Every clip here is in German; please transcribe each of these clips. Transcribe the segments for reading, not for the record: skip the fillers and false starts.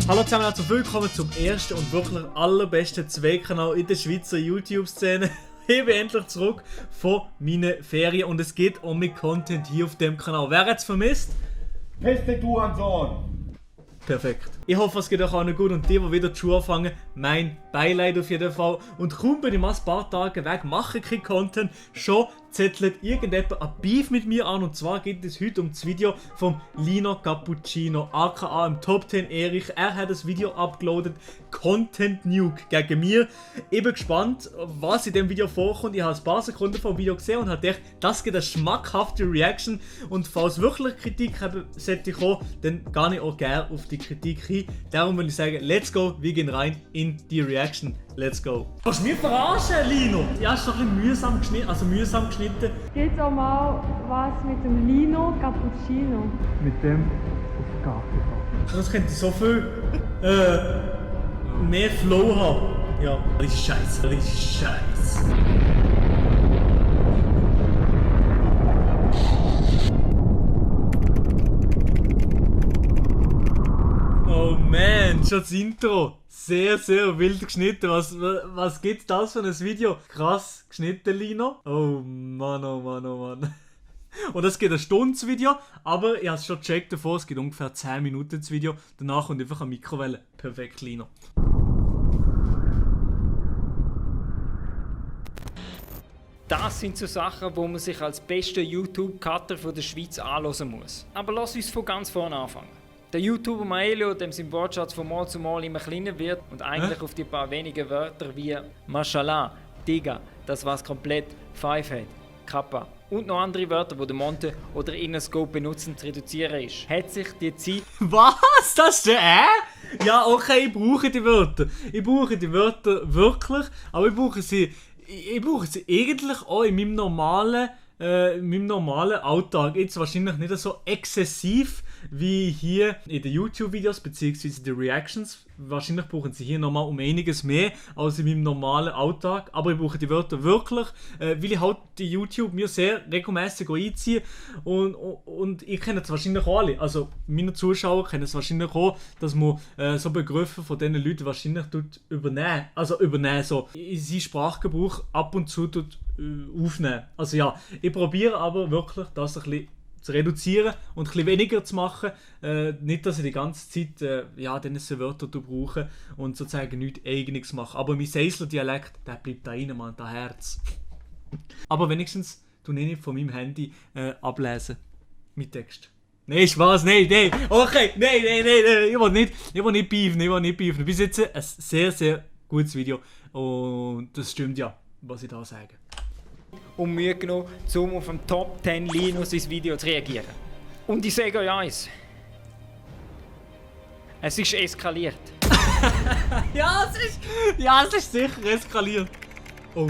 Hallo zusammen, herzlich willkommen zum ersten und wirklich allerbesten Zweigkanal in der Schweizer YouTube-Szene. Ich bin endlich zurück von meinen Ferien und es geht um mit Content hier auf dem Kanal. Wer hat's vermisst? Peste du an Sohn! Perfekt. Ich hoffe, es geht euch allen gut und die wieder die Schuhe anfangen, mein Beileid auf jeden Fall. Und kaum bin ich mal ein paar Tage weg, mache kein Content, schon zettelt irgendjemand ein Beef mit mir an. Und zwar geht es heute um das Video vom Lino Cappuccino, aka im Top 10 Erich. Er hat das Video upgeloadet, Content Nuke gegen mir. Ich bin gespannt, was in dem Video vorkommt. Ich habe ein paar Sekunden vom Video gesehen und habe gedacht, das gibt eine schmackhafte Reaction. Und falls wirklich Kritik haben sollte kommen, dann gehe ich auch gerne auf die Kritik hin. Darum würde ich sagen, let's go, wir gehen rein in die Reaction. Let's go. Kannst du mich verarschen, Lino? Ja, ist doch ein bisschen mühsam geschnitten. Geht's auch mal was mit dem Lino Cappuccino? Mit dem auf den Garten. Das könnte so viel mehr Flow haben. Ja, richtig scheiße. Oh man, schon das Intro. Sehr wild geschnitten. Was gibt das für ein Video? Krass geschnitten, Lino. Oh Mann. Und es geht ein Stundenvideo, aber ich habe es schon gecheckt davor, es geht ungefähr 10 Minuten das Video. Danach kommt einfach eine Mikrowelle. Perfekt, Lino. Das sind so Sachen, wo man sich als bester YouTube-Cutter der Schweiz anhören muss. Aber lass uns von ganz vorne anfangen. Der YouTuber Maelo, dem sein Wortschatz von Mal zu Mal immer kleiner wird und eigentlich auf die paar wenigen Wörter wie Mashallah, Digga, das was komplett, Five hat, Kappa und noch andere Wörter, die der Monte oder Innerscope benutzen, zu reduzieren ist, hat sich die Zeit... Was? Das ist der Ja, okay, ich brauche die Wörter. Ich brauche die Wörter wirklich, aber ich brauche sie eigentlich auch in meinem normalen Alltag. Jetzt wahrscheinlich nicht so exzessiv wie hier in den YouTube-Videos bzw. die Reactions. Wahrscheinlich brauchen sie hier nochmal um einiges mehr als in meinem normalen Alltag. Aber ich brauche die Wörter wirklich, weil ich halt die YouTube mir sehr regelmäßig einziehe. Und ich kenne es wahrscheinlich auch alle. Also meine Zuschauer kennen es wahrscheinlich auch, dass man so Begriffe von diesen Leuten wahrscheinlich übernehmen. Also übernehmen, so in seinen Sprachgebrauch ab und zu aufnehmen. Also ja, ich probiere aber wirklich das ein bisschen zu reduzieren und ein bisschen weniger zu machen. Nicht, dass ich die ganze Zeit diese Wörter brauche und sozusagen nichts Eigenes mache. Aber mein Seisler-Dialekt, der bleibt da rein, Mann, das Herz. Aber wenigstens tue ich nicht von meinem Handy ablesen mit Text. Nein, Spaß, nein, okay, nein, ich will nicht beefen. Bis jetzt ein sehr gutes Video und das stimmt ja, was ich da sage. Und Mühe genommen, um auf dem Top 10 Linus ins Video zu reagieren. Und ich sage euch eins. Es ist eskaliert. Es ist sicher eskaliert. Oh.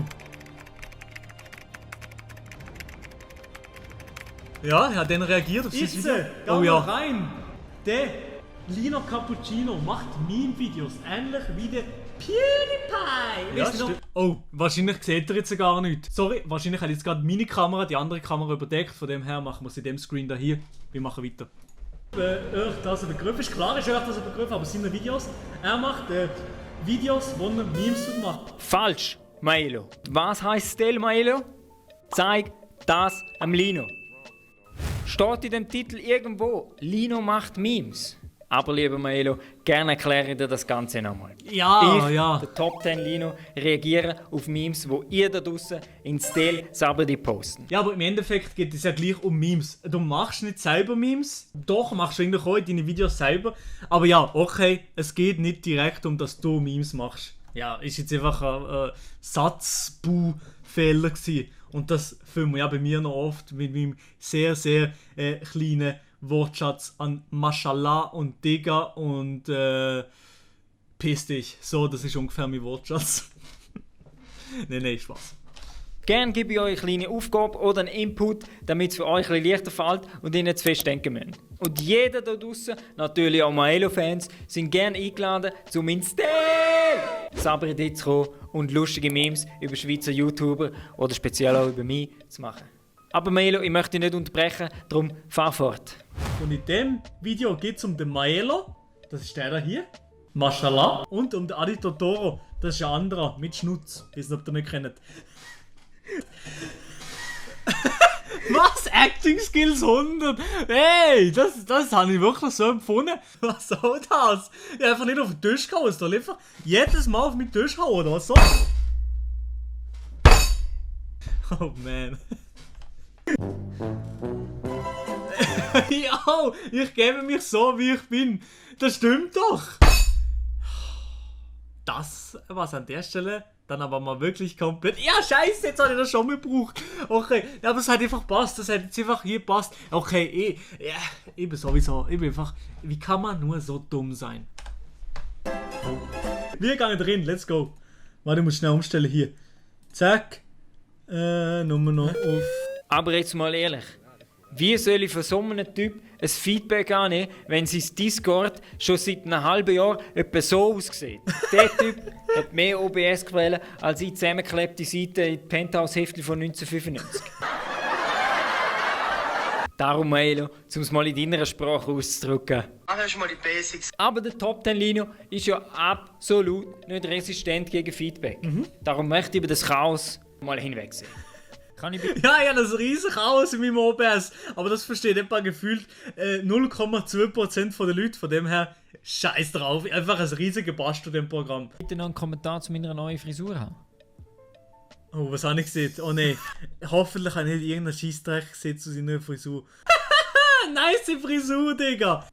Ja, er hat dann reagiert auf sein Video. Oh ja. Rein! Der Lino Cappuccino macht Meme-Videos, ähnlich wie der PewDiePie! Ja, oh, wahrscheinlich seht ihr jetzt gar nichts. Sorry, wahrscheinlich hat jetzt gerade meine Kamera die andere Kamera überdeckt. Von dem her machen wir es in dem Screen da hier. Wir machen weiter. Euch das ein Begriff ist, klar ist euch das ein Begriff, aber seine Videos, er macht Videos, wo er Memes macht. Falsch, Maelo. Was heisst Stel, Maelo? Zeig das am Lino. Steht in dem Titel irgendwo, Lino macht Memes. Aber lieber Maelo, gerne erkläre ich dir das Ganze nochmal. Ja. Der Top 10 Lino, reagiere auf Memes, wo ihr da draussen in Stil selber die posten. Ja, aber im Endeffekt geht es ja gleich um Memes. Du machst nicht selber Memes, doch machst du eigentlich auch in deine Videos selber. Aber ja, okay, es geht nicht direkt um, dass du Memes machst. Ja, ist jetzt einfach ein Satzbau-Fehler gewesen. Und das fühlen wir ja bei mir noch oft mit meinem sehr kleinen Wortschatz an Mashallah und Digga und piss dich. So, das ist ungefähr mein Wortschatz. Nein, Spaß. Gerne gebe ich euch eine kleine Aufgabe oder einen Input, damit es für euch ein bisschen leichter fällt und ihr nicht zu fest denken müsst. Und jeder da draussen, natürlich auch Maelo-Fans, sind gerne eingeladen, zum ins Stil saubere Ideen zu kommen und lustige Memes über Schweizer YouTuber oder speziell auch über mich zu machen. Aber Maelo, ich möchte dich nicht unterbrechen, darum fahr fort. Und in dem Video geht es um den Maelo. Das ist der da hier. Mashallah. Und um den Adi Totoro, das ist ein anderer mit Schnutz. Ich weiß nicht, ob ihr nicht kennt. Was? Acting Skills 100? Hey, das habe ich wirklich so empfunden. Was soll das? Ich habe einfach nicht auf den Tisch gehauen. Es soll einfach jedes Mal auf meinen Tisch hauen, oder was soll? Oh man. Ja, ich gebe mich so, wie ich bin. Das stimmt doch. Das, was an der Stelle dann aber mal wirklich komplett... Ja, scheiße, jetzt habe ich das schon mal gebraucht. Okay, ja, aber es hat einfach passt. Das hat jetzt einfach hier passt. Okay, ich bin sowieso... Ich bin einfach... Wie kann man nur so dumm sein? Wir gehen drin, let's go. Warte, ich muss schnell umstellen hier. Zack. Nummer noch auf... Aber jetzt mal ehrlich. Wie soll ich von so einem Typ ein Feedback annehmen, wenn sein Discord schon seit einem halben Jahr etwa so aussieht? Der Typ hat mehr OBS gewählt als ich zusammengeklebte Seiten in Penthouse-Heftchen von 1995. Darum, Maelo, um es mal in deiner Sprache auszudrücken. Mach erst mal die Basics. Aber der Top 10 Lino ist ja absolut nicht resistent gegen Feedback. Darum möchte ich über das Chaos mal hinwegsehen. Kann ich bitte? Ja, das riesige Chaos in meinem OBS. Aber das versteht etwa gefühlt 0,2% der Leute. Von dem her, scheiß drauf. Einfach ein riesiges Bastel in dem Programm. Bitte noch einen Kommentar zu meiner neuen Frisur haben. Oh, was habe ich gesehen? Oh nein. Hoffentlich habe ich nicht irgendeinen Scheissdreck gesehen zu seiner Frisur. Nice Frisur, Digga.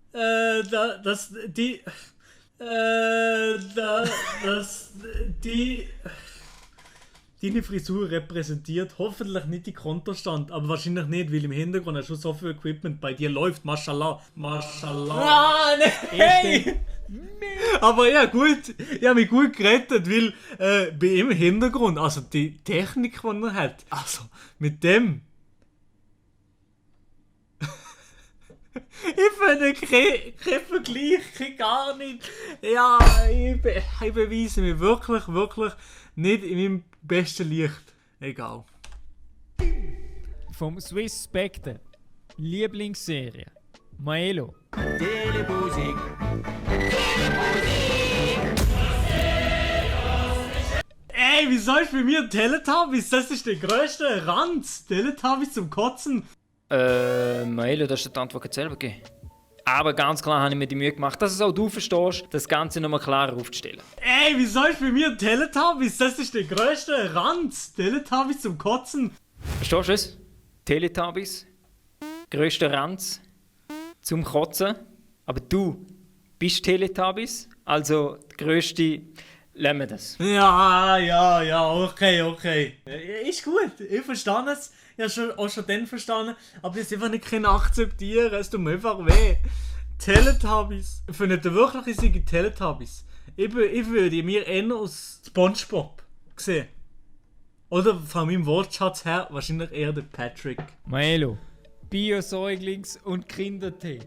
Deine Frisur repräsentiert hoffentlich nicht die Kontostand, aber wahrscheinlich nicht, weil im Hintergrund hast du so viel Equipment bei dir läuft. Mashallah. Mashallah. Ah, nein! Aber ja, gut. Ich habe mich gut gerettet, weil bei ihm im Hintergrund, also die Technik, die er hat, also mit dem. Ich finde kein Vergleich, gar nicht. Ja, ich beweise mich wirklich nicht in meinem besten Licht. Egal. Vom Swiss Spectre. Lieblingsserie. Maelo. Ey, wieso ist bei mir Teletubbies? Das ist der grösste Ranz. Teletubbies zum Kotzen. Maelo, das ist die Antwort jetzt selber gegeben. Aber ganz klar habe ich mir die Mühe gemacht, dass es auch du verstehst, das Ganze nochmal klarer aufzustellen. Ey, wieso ist bei mir Teletubbies? Das ist der grösste Ranz. Teletubbies zum Kotzen. Verstehst du es? Teletubbies, grösster Ranz zum Kotzen. Aber du bist Teletubbies, also der grösste. Lassen wir das. Ja, okay. Ist gut, ich verstehe es. Ich habe auch schon dann verstanden, aber ich einfach nicht akzeptieren. Es tut mir einfach weh. Teletubbies. Findet ihr wirklich, ich sage Teletubbies? Ich würde mir eher aus SpongeBob sehen. Oder von meinem Wortschatz her wahrscheinlich eher der Patrick. Maelo. Bio-Säuglings- und Kindertee.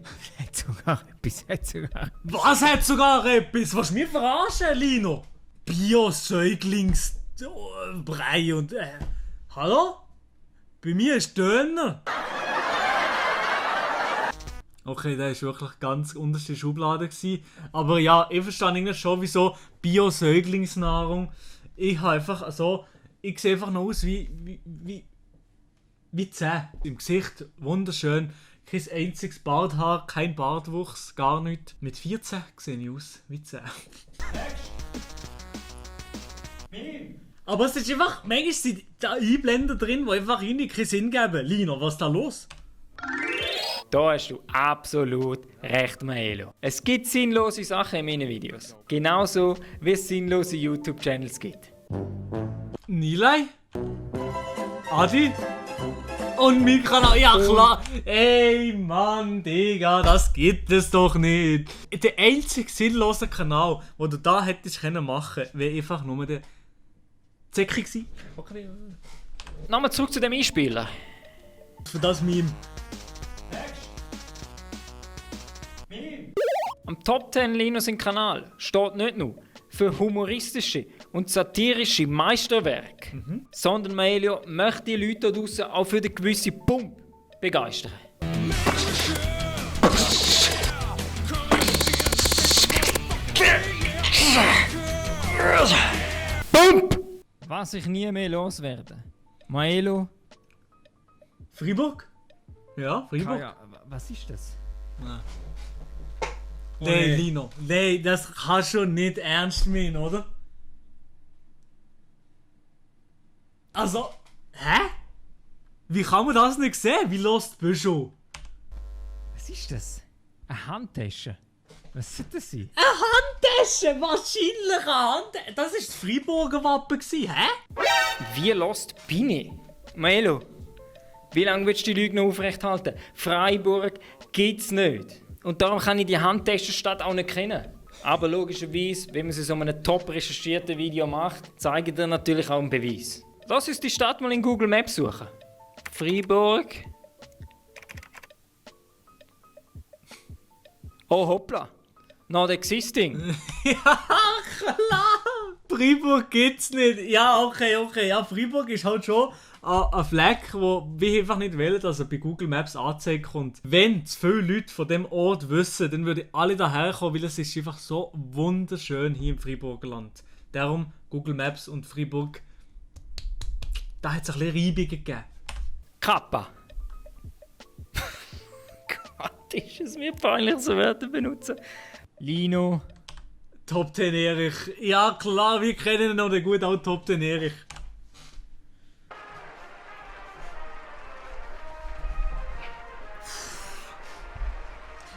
Was hat sogar etwas? Was mich verarschen, Lino? Bio-Säuglings-Brei und... Hallo? Bei mir ist Döner. Okay, der war wirklich ganz unterste Schublade gewesen. Aber ja, ich verstehe irgendwie schon, wieso Bio-Säuglingsnahrung. Ich habe einfach so... Ich sehe einfach noch aus wie 10. Im Gesicht wunderschön. Kein einziges Barthaar, kein Bartwuchs, gar nichts. Mit 14 sehe ich aus wie 10. Aber es ist einfach, manchmal sind da Einblender drin, die einfach ihnen keinen Sinn geben. Lino, was ist da los? Da hast du absolut recht, Maelo. Es gibt sinnlose Sachen in meinen Videos. Genauso wie es sinnlose YouTube-Channels gibt. Nilay? Adi? Und mein Kanal, ja klar. Ey Mann, Digga, das gibt es doch nicht. Der einzige sinnlose Kanal, den du da hättest machen können, wäre einfach nur der Zecki gewesen. Okay. Nochmal zurück zu dem Einspieler. Für das Meme. Am Top 10 Linus im Kanal steht nicht nur für humoristische und satirische Meisterwerke, sondern Maelo möchte die Leute da draussen auch für den gewissen Pump begeistern. Was ich nie mehr loswerde. Maelo. Freiburg? Ja, Freiburg. Kaja, was ist das? Nee, Lino. Nee, das kannst du nicht ernst meinen, oder? Also, hä? Wie kann man das nicht sehen? Wie lost bist du? Was ist das? Eine Handtasche. Was soll das sein? Eine Handtasche! Wahrscheinlich eine Handtasche! Das war das Freiburger Wappen, hä? Wie lost bin ich? Maelo, wie lange willst du die Lüge noch aufrechthalten? Freiburg gibt's nicht. Und darum kann ich die Handtaschenstadt auch nicht kennen. Aber logischerweise, wenn man sie so einem top recherchierten Video macht, zeigt er natürlich auch einen Beweis. Lass uns die Stadt mal in Google Maps suchen. Freiburg. Oh hoppla. Not existing. Ja, klar! Freiburg gibt's nicht. Ja, okay. Ja, Freiburg ist halt schon ein Fleck, wo wir einfach nicht wollen, dass er bei Google Maps angezeigt kommt. Wenn zu viele Leute von dem Ort wissen, dann würden alle daher kommen, weil es ist einfach so wunderschön hier im Freiburger Land. Darum Google Maps und Freiburg, da hat es ein bisschen Reibungen gegeben. Kappa. Gott, ist es mir peinlich, so Wörter benutzen. Lino. Top 10 Erich. Ja klar, wir kennen ihn noch den gut, auch Top 10 Erich.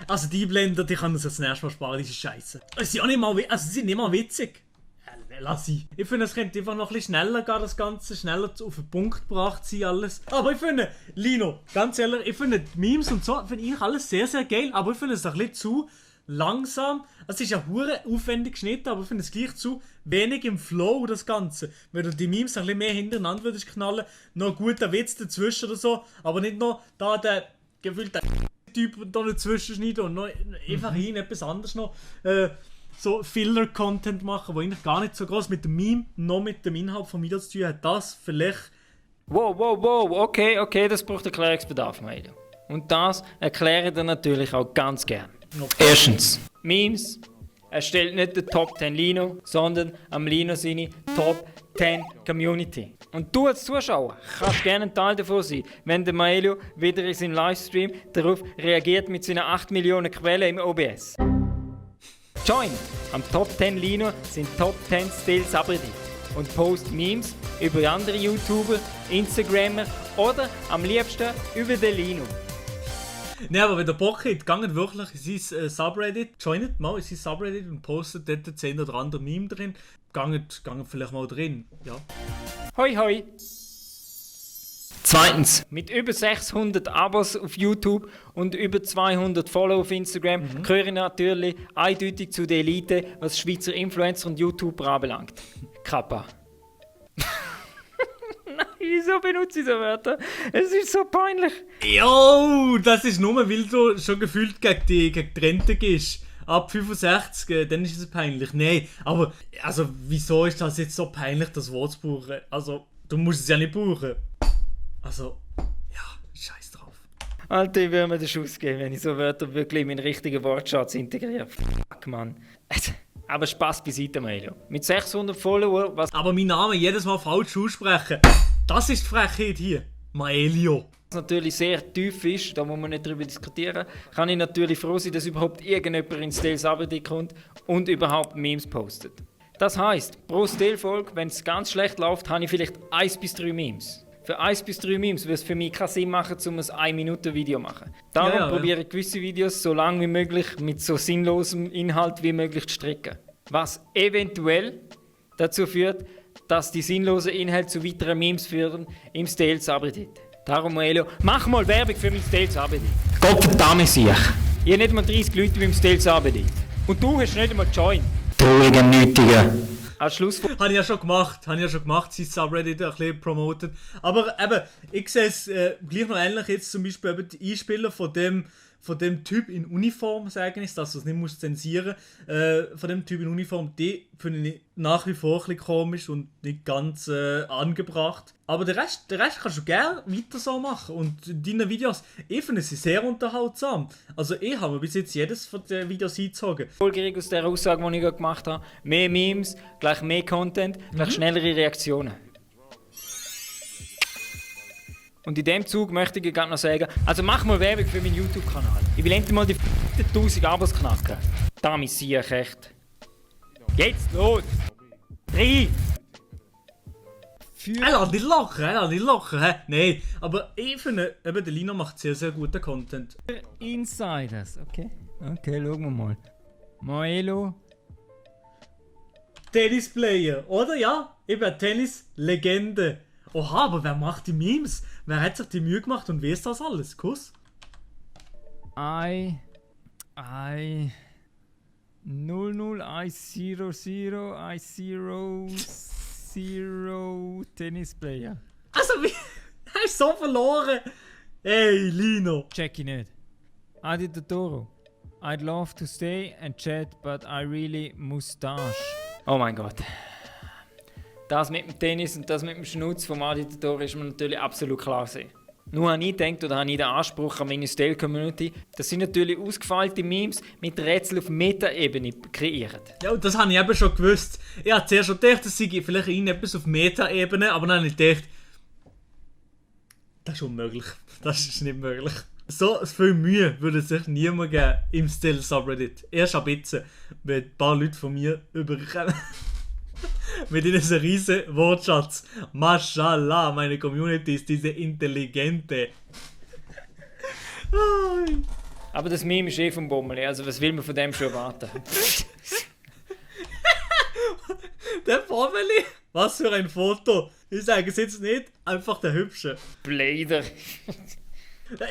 Also die Blender, die kann uns das nächste Mal sparen, diese Scheiße. Sie sind auch nicht mal, sie sind nicht mal witzig. Lass sie. Ich finde, es könnte einfach noch ein bisschen schneller gehen, das Ganze. Schneller auf den Punkt gebracht sein, alles. Aber ich finde, Lino, ganz ehrlich, ich finde die Memes und so, finde ich alles sehr, sehr geil. Aber ich finde es ein bisschen zu langsam. Es ist ja hure aufwendig geschnitten, aber ich finde es gleich zu wenig im Flow, das Ganze. Wenn du die Memes ein bisschen mehr hintereinander würdest knallen, noch ein guter Witz dazwischen oder so, aber nicht noch da der gefühlte Typ da dazwischen schneiden und noch einfach etwas anderes noch so Filler-Content machen, wo eigentlich gar nicht so groß mit dem Meme noch mit dem Inhalt vom Video zu tun hat. Das vielleicht... Wow, okay, das braucht Erklärungsbedarf, Maelo. Und das erkläre ich dir natürlich auch ganz gern. Okay. Erstens, Memes erstellt nicht den Top 10 Lino, sondern am Lino seine Top 10 Community. Und du als Zuschauer kannst gerne ein Teil davon sein, wenn der Maelo wieder in seinem Livestream darauf reagiert mit seinen 8 Millionen Quellen im OBS. Join! Am Top 10 Lino sind Top 10 Still Sabredi und post Memes über andere YouTuber, Instagrammer oder am liebsten über den Lino. Ne, aber wenn der Bock hat, geht wirklich in sein Subreddit, joinet mal in sein Subreddit und postet dort 10 oder andere Meme drin. Geht vielleicht mal drin, ja. Hoi! Zweitens, mit über 600 Abos auf YouTube und über 200 Follower auf Instagram gehöre ich natürlich eindeutig zu der Elite, was Schweizer Influencer und YouTuber anbelangt. Kappa. Nein, wieso benutze ich so Wörter? Es ist so peinlich. Jo, das ist nur, weil du schon gefühlt gegen die Rente gehst. Ab 65, dann ist es peinlich. Nein, aber also wieso ist das jetzt so peinlich, das Wort zu brauchen? Also, du musst es ja nicht brauchen. Also, ja, scheiß drauf. Alter, ich würde mir den Schuss geben, wenn ich so Wörter wirklich in meinen richtigen Wortschatz integriere. Fuck, Mann. Aber Spaß beiseite, Maelo. Mit 600 Followern, was Aber mein Name jedes Mal falsch aussprechen, das ist die Frechheit hier. Maelio. natürlich sehr tief ist, da muss man nicht darüber diskutieren, kann ich natürlich froh sein, dass überhaupt irgendjemand in Still Sabredi kommt und überhaupt Memes postet. Das heisst, pro Still-Folge, wenn es ganz schlecht läuft, habe ich vielleicht 1 bis 3 Memes. Für 1 bis 3 Memes würde es für mich keinen Sinn machen, um ein 1-Minuten-Video zu machen. Darum probiere ich gewisse Videos so lange wie möglich mit so sinnlosem Inhalt wie möglich zu strecken. Was eventuell dazu führt, dass die sinnlosen Inhalte zu weiteren Memes führen im Still Sabredi. Darum, Maelo, mach mal Werbung für mein Still Sabredi. Gottverdammt sich. Ich habe nicht mal 30 Leute beim Still Sabredi. Und du hast nicht einmal Join. Trauriger, nötiger. Als Schlussfolgerung. Habe ich ja schon gemacht, sein Subreddit ein bisschen promotet. Aber eben, ich sehe es gleich noch ähnlich jetzt zum Beispiel eben die Einspieler von dem Typ in Uniform, sagen ist, dass du es nicht musst zensieren. Von dem Typ in Uniform, die finde ich nach wie vor ein bisschen komisch und nicht ganz angebracht. Aber den Rest kannst du gerne weiter so machen. Und deine Videos, ich finde sie sehr unterhaltsam. Also ich habe mir bis jetzt jedes von den Videos eingezogen. Folgerung aus der Aussage, die ich gerade gemacht habe. Mehr Memes, gleich mehr Content, gleich schnellere Reaktionen. Und in dem Zug möchte ich gerade noch sagen, also mach mal Werbung für meinen YouTube-Kanal. Ich will endlich mal die 1000 Abos knacken. Da sehe ich echt. Jetzt los! 3! Lass nicht lachen, hä? Nein, aber ich finde, eben der Lino macht sehr, sehr guten Content. Insiders, okay. Okay, schauen wir mal. Moelo. Tennisplayer, oder? Ja, eben Tennis-Legende. Oha, aber wer macht die Memes? Wer hat sich die Mühe gemacht und weiß das alles? Kuss? 00, I00 Tennisplayer. Also, wie? Er ist so verloren. Ey, Lino. Check ich nicht. Adi Totoro. I'd love to stay and chat, but I really mustache. Oh mein Gott. Das mit dem Tennis und das mit dem Schnutz vom Adi Totoro ist mir natürlich absolut klar gewesen. Nur habe ich gedacht, oder habe ich den Anspruch an meine Style-Community, dass sie natürlich ausgefeilte Memes mit Rätseln auf Meta-Ebene kreieren. Ja, und das habe ich eben schon gewusst. Ich habe zuerst schon gedacht, das sei vielleicht irgendetwas auf Meta-Ebene, aber dann habe ich gedacht, das ist unmöglich. Das ist nicht möglich. So viel Mühe würde sich niemand geben im Still-Subreddit. Erst ab jetzt, wenn ein paar Leute von mir überkommen. Mit ihnen so riesen Wortschatz. Mashallah, meine Community ist diese intelligente. Aber das Meme ist vom Bommeli, also was will man von dem schon erwarten? Der Bommeli? Was für ein Foto! Ich sage es jetzt nicht, einfach der Hübsche. Blader.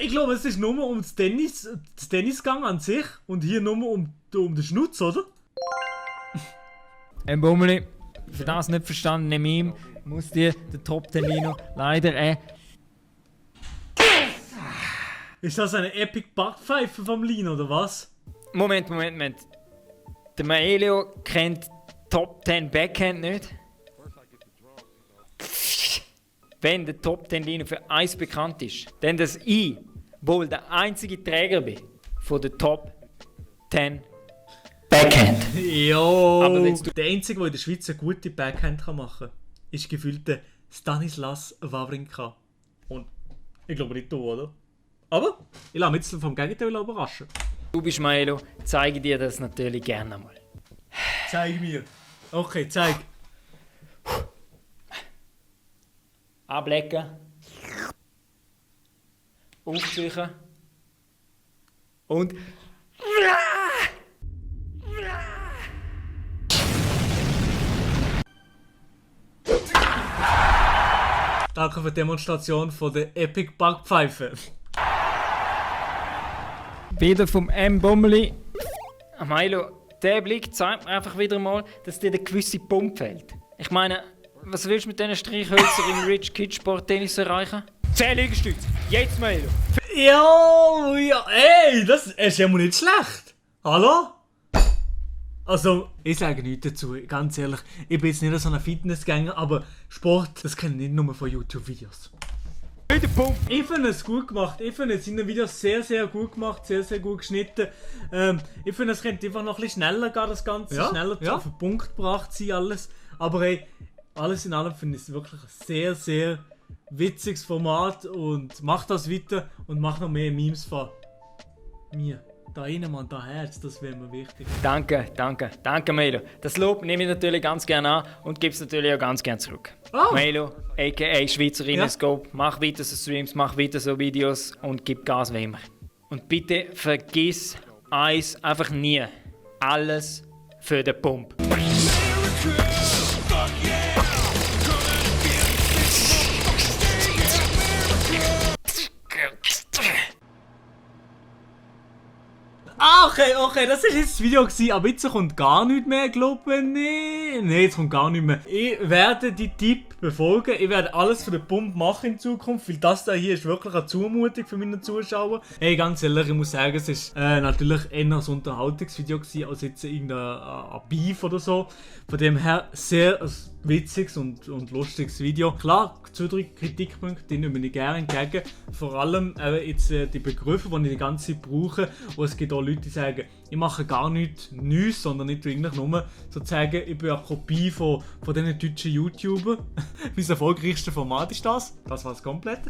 Ich glaube, es ist nur um das Tennisgang an sich und hier nur um den Schnutz, oder? Bommeli, für das nicht verstandene Meme muss dir der Top 10 Lino leider Ist das eine Epic Backpfeife vom Lino, oder was? Moment. Der Maelio kennt Top 10 Backhand nicht. Wenn der Top 10 Lino für eins bekannt ist, dann dass ich wohl der einzige Träger bin von der Top 10 Backhand. Jo! Aber wenn's du- Der Einzige, der in der Schweiz eine gute Backhand machen kann, ist gefühlt der Stanislas Wawrinka. Und ich glaube nicht du, oder? Aber ich lasse mich jetzt vom Gegenteil überraschen. Du bist Maelo, zeige dir das natürlich gerne einmal. Zeig mir. Okay, zeig. Ablecken. Aufziehen. Und... Danke für die Demonstration von der Epic Backpfeife. Wieder vom M. Bommeli. Milo, der Blick zeigt mir einfach wieder mal, dass dir der gewisse Pump fehlt. Ich meine, was willst du mit diesen Streichhölzern im Rich Kid Sport Tennis erreichen? 10 Liegestütze! Jetzt, Milo! Ja, ey, das ist ja mal nicht schlecht. Hallo? Also, ich sage nichts dazu, ganz ehrlich. Ich bin jetzt nicht so ein Fitnessgänger, aber Sport, das kenne ich nicht nur von YouTube-Videos. Wieder Pump! Ich finde es gut gemacht. Ich finde seine Videos sehr, sehr gut gemacht, sehr, sehr gut geschnitten. Ich finde, es könnte einfach noch ein bisschen schneller gehen, das Ganze. Ja, Schneller ja. auf den Punkt gebracht sein, alles. Aber hey, alles in allem finde ich es wirklich ein sehr, sehr witziges Format und mach das weiter und mach noch mehr Memes von mir. Da rein, Mann, da Herz, das wäre mir wichtig. Danke Melo. Das Lob nehme ich natürlich ganz gerne an und gebe es natürlich auch ganz gerne zurück. Oh. Melo, a.k.a. Schweizer Ja. Scope, mach weiter so Streams, mach weiter so Videos und gib Gas wie immer. Und bitte vergiss eins einfach nie. Alles für den Pump. Okay, das war jetzt das Video gewesen, aber jetzt kommt gar nichts mehr, glaube ich. Nein, jetzt kommt gar nichts mehr. Ich werde die Tipp befolgen, ich werde alles für den Pump machen in Zukunft, weil das da hier ist wirklich eine Zumutung für meine Zuschauer. Hey, ganz ehrlich, ich muss sagen, es ist natürlich eher ein Unterhaltungsvideo gewesen, als jetzt irgendein Beef oder so. Von dem her sehr ein witziges und lustiges Video. Klar, 2-3 Kritikpunkte, die nehme ich gerne entgegen. Vor allem jetzt die Begriffe, die ich die ganze Zeit brauche. Und es gibt auch Leute, die sagen, ich mache gar nichts Neues, sondern nicht eigentlich nur sozusagen, ich bin eine Kopie von diesen deutschen YouTubern. Mein erfolgreichstes Format ist das. Das war es komplett.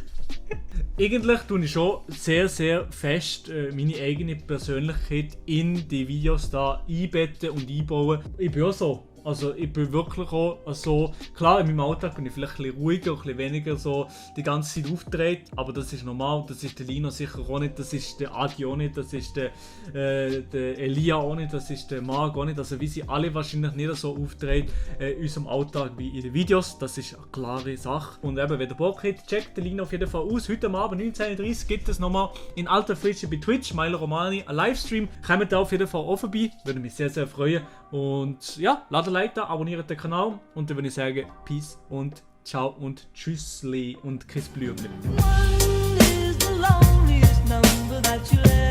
Eigentlich tue ich schon sehr, sehr fest meine eigene Persönlichkeit in die Videos da einbetten und einbauen. Ich bin auch so. Also ich bin wirklich auch so, klar in meinem Alltag bin ich vielleicht ein bisschen ruhiger, ein bisschen weniger so die ganze Zeit aufgedreht, aber das ist normal, das ist der Lino sicher auch nicht, das ist der Adi auch nicht, das ist der Elia auch nicht, das ist der Marc auch nicht, also wie sie alle wahrscheinlich nicht so auftreten in unserem Alltag wie in den Videos, das ist eine klare Sache. Und eben, wenn ihr Bock habt, checkt den Lino auf jeden Fall aus. Heute am Abend 19:30 Uhr gibt es nochmal in alter Frische bei Twitch, Milo Romani, ein Livestream. Kommt da auf jeden Fall auch vorbei, würde mich sehr, sehr freuen. Und ja, ladet Like da, abonniert den Kanal und dann würde ich sagen, Peace und Ciao und Tschüssli und Chris Blümli. One is the loneliest number that you'll